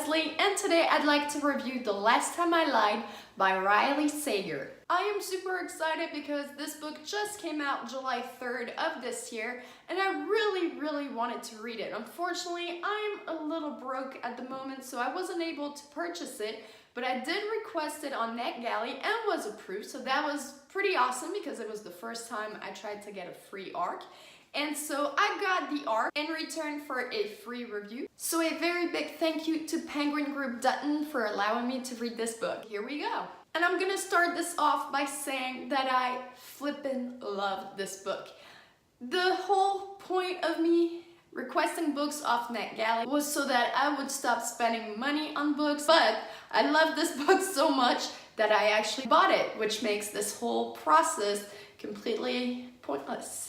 Leslie, and today I'd like to review The Last Time I Lied by Riley Sager. I am super excited because this book just came out July 3rd of this year, and I really wanted to read it. Unfortunately, I'm a little broke at the moment, so I wasn't able to purchase it, but I did request it on NetGalley and was approved, so that was pretty awesome because it was the first time I tried to get a free ARC. And so I got the ARC in return for a free review. So a very big thank you to Penguin Group Dutton for allowing me to read this book. Here we go. And I'm gonna start this off by saying that I flippin' love this book. The whole point of me requesting books off NetGalley was so that I would stop spending money on books, but I love this book so much that I actually bought it, which makes this whole process completely pointless.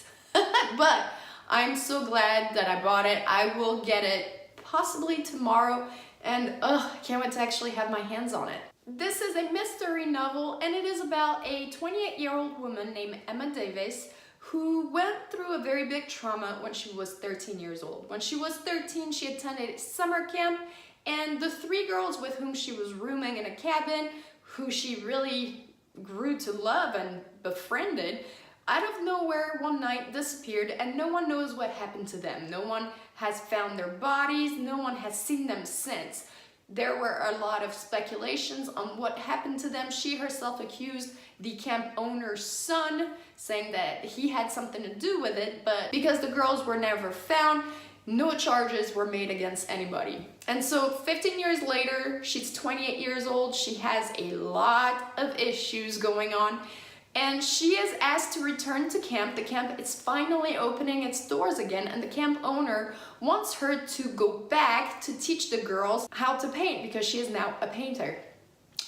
But I'm so glad that I bought it. I will get it possibly tomorrow, and I can't wait to actually have my hands on it. This is a mystery novel, and it is about a 28-year-old woman named Emma Davis who went through a very big trauma when she was 13 years old. When she was 13, she attended summer camp, and the three girls with whom she was rooming in a cabin, who she really grew to love and befriended, out of nowhere one night disappeared, and no one knows what happened to them. No one has found their bodies, no one has seen them since. There were a lot of speculations on what happened to them. She herself accused the camp owner's son, saying that he had something to do with it, but because the girls were never found, no charges were made against anybody. And so 15 years later, she's 28 years old, she has a lot of issues going on, and she is asked to return to camp. The camp is finally opening its doors again, and the camp owner wants her to go back to teach the girls how to paint because she is now a painter,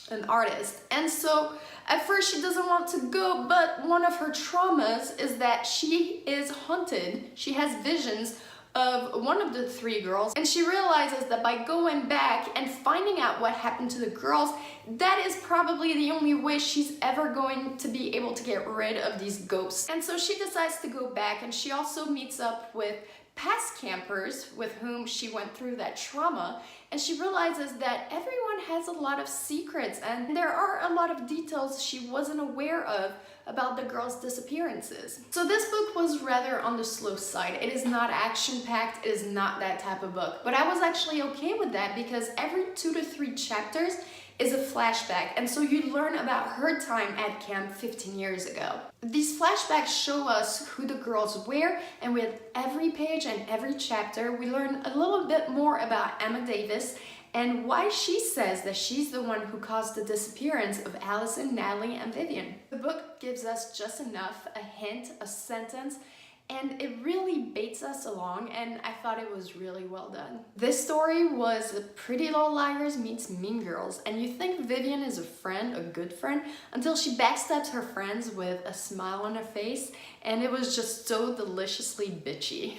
an artist. And so at first she doesn't want to go, but one of her traumas is that she is haunted. She has visions of one of the three girls, and she realizes that by going back and finding out what happened to the girls, that is probably the only way she's ever going to be able to get rid of these ghosts. And so she decides to go back, and she also meets up with past campers with whom she went through that trauma, and she realizes that everyone has a lot of secrets and there are a lot of details she wasn't aware of about the girls' disappearances. So this book was rather on the slow side. It is not action-packed, it is not that type of book. But I was actually okay with that because every 2 to 3 chapters is a flashback, and so you learn about her time at camp 15 years ago. These flashbacks show us who the girls were, and with every page and every chapter, we learn a little bit more about Emma Davis and why she says that she's the one who caused the disappearance of Allison, Natalie, and Vivian. The book gives us just enough, a hint, a sentence, and it really baits us along, and I thought it was really well done. This story was Pretty Little Liars meets Mean Girls, and you think Vivian is a friend, a good friend, until she backstabs her friends with a smile on her face, and it was just so deliciously bitchy.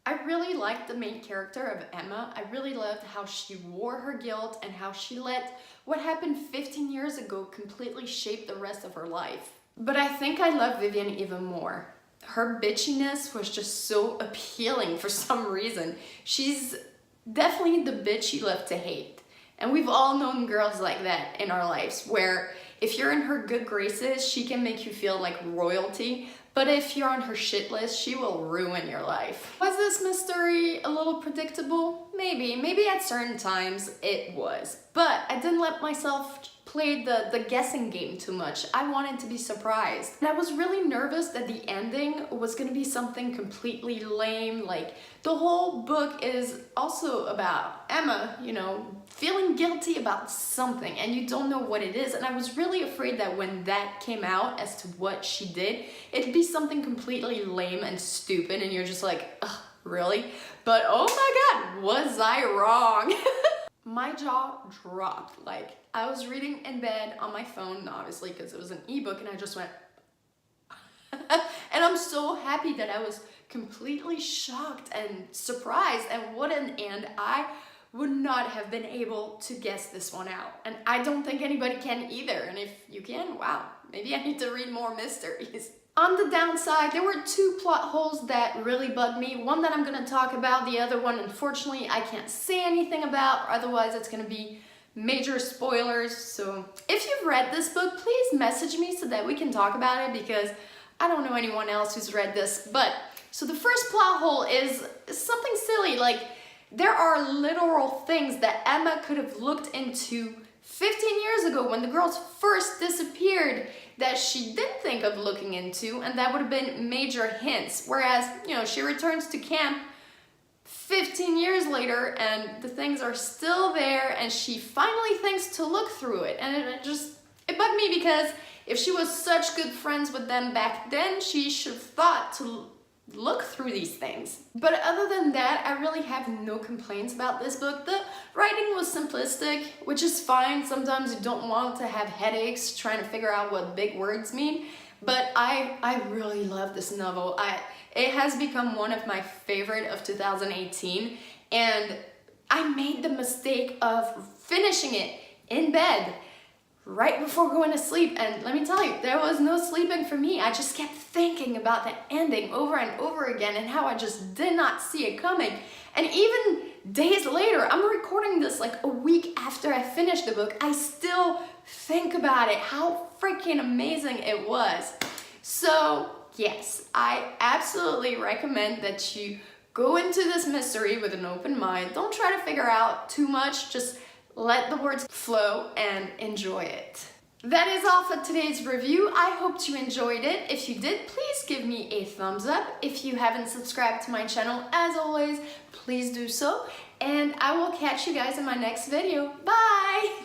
I really liked the main character of Emma. I really loved how she wore her guilt and how she let what happened 15 years ago completely shape the rest of her life. But I think I love Vivian even more. Her bitchiness was just so appealing for some reason. She's definitely the bitch you love to hate. And we've all known girls like that in our lives, where if you're in her good graces, she can make you feel like royalty, but if you're on her shit list, she will ruin your life. Was this mystery a little predictable? Maybe at certain times it was, but I didn't let myself play the guessing game too much. I wanted to be surprised. And I was really nervous that the ending was gonna be something completely lame. Like, the whole book is also about Emma, you know, feeling guilty about something and you don't know what it is. And I was really afraid that when that came out as to what she did, it'd be something completely lame and stupid and you're just like, ugh, really? But oh my God, was I wrong? My jaw dropped. Like, I was reading in bed on my phone, obviously, because it was an ebook, and I just went, and I'm so happy that I was completely shocked and surprised, and what an end. I would not have been able to guess this one out, and I don't think anybody can either, and if you can, wow, maybe I need to read more mysteries. On the downside, there were two plot holes that really bugged me. One that I'm gonna talk about, the other one, unfortunately, I can't say anything about, otherwise it's gonna be major spoilers. So if you've read this book, please message me so that we can talk about it, because I don't know anyone else who's read this. But so the first plot hole is something silly, like there are literal things that Emma could have looked into 15 years ago when the girls first disappeared that she didn't think of looking into, and that would have been major hints. Whereas, you know, she returns to camp 15 years later and the things are still there and she finally thinks to look through it. And it bugged me, because if she was such good friends with them back then, she should have thought to look through these things. But other than that, I really have no complaints about this book. The writing was simplistic, which is fine. Sometimes you don't want to have headaches trying to figure out what big words mean. But I really love this novel. It has become one of my favorite of 2018, and I made the mistake of finishing it in bed right before going to sleep, and let me tell you, there was no sleeping for me. I just kept thinking about the ending over and over again and how I just did not see it coming. And even days later, I'm recording this like a week after I finished the book, I still think about it, how freaking amazing it was. So yes, I absolutely recommend that you go into this mystery with an open mind. Don't try to figure out too much, just let the words flow and enjoy it. That is all for today's review. I hope you enjoyed it. If you did, please give me a thumbs up. If you haven't subscribed to my channel, as always, please do so. And I will catch you guys in my next video. Bye!